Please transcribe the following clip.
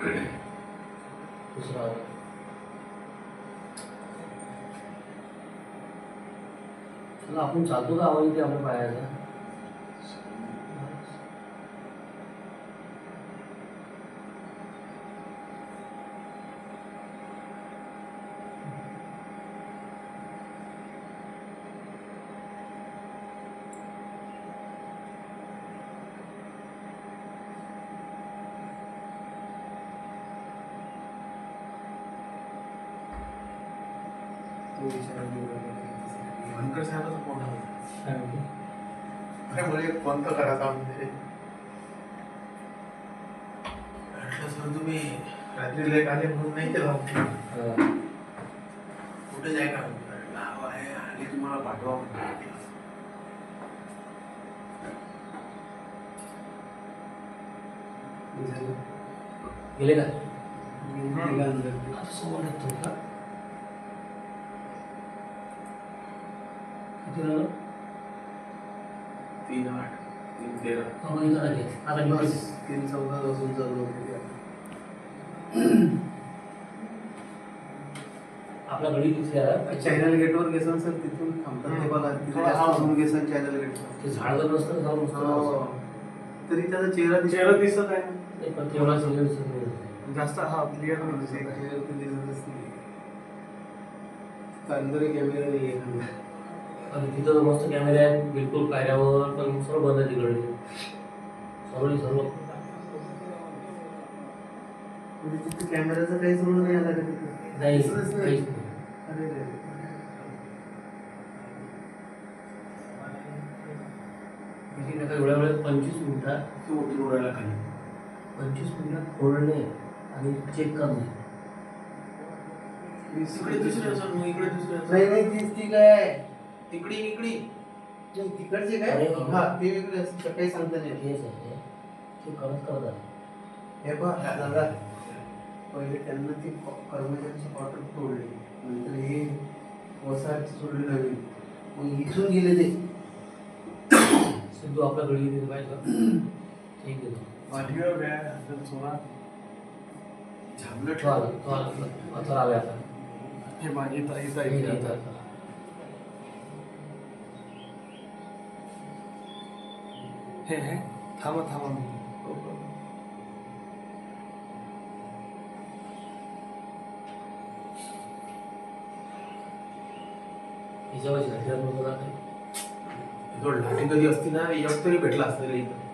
दुसरा चला आपण चालतो का आवाज येते आपल्या पायाचा? भयंकर साहेबाचा फोन आला. काय म्हणते? अरे मला एक फोन तर करायचा म्हणजे म्हटलं सर तुम्ही रात्री लेट आले म्हणून नाही केला कुठे जाय का नाव आहे आणि तुम्हाला पाठवा गेले का? म्हणून. आता समोर येतो का? किती झालं? 3-8 3-13 आता मी 3-14 पासून चालू होते. आपला गडी तिथे चॅनल गेटवर गेसन सर तिथून थांबतात ते बघा तिथे जास्त झूम गेसन चॅनल गेटवर ते झाड जर नसतं जाऊन तरी त्याचा चेहरा चेहरा दिसत आहे नाही पण तेवढा सगळं दिसत नाही. जास्त हा क्लिअर नाही दिसत. चेहरा तर दिसतच नाही अंदर कॅमेरा नाही आहे. आणि तिथं तर मस्त कॅमेरे आहेत बिलकुल पायऱ्यावर पण सर्व बंद आहे तिकडे सर्व म्हणजे तिथे कॅमेराचा काहीच रोल नाही आला का तिथे? नाही दिसतच नाही. काहीच नाही. अरे रे. म्हणजे आता एवढ्या वेळात 25 मिनिटात तो उडायला खाली 25 मिनिटात खोडणे आणि चेक करणे. इकडे दुसरे सर मग इकडे दुसरे नाही नाही तीच ती काय इकडे इकडे जे तिकडचे काय अरे. हा ते वेगळे असते काही सांगता नाही. हेच आहे ते करत आहे. हे पहा दादा पहिले त्यांना ती कर्मचाऱ्याची क्वार्टर तोडली नंतर हे वसाहती सोडली नवीन मग इथून गेले ते सिद्धू आपल्या गडी दिली पाहिजे ठीक आहे पाठीवर व्या सोळा झाबलं तो आला तो आला तो आला आता हे माझी ताईचा हे इथे इथं. हे थांबा थांबा हिच्यावर घातल्यावर नको जाते. लाठी कधी असती ना एक तरी भेटला असतं इथं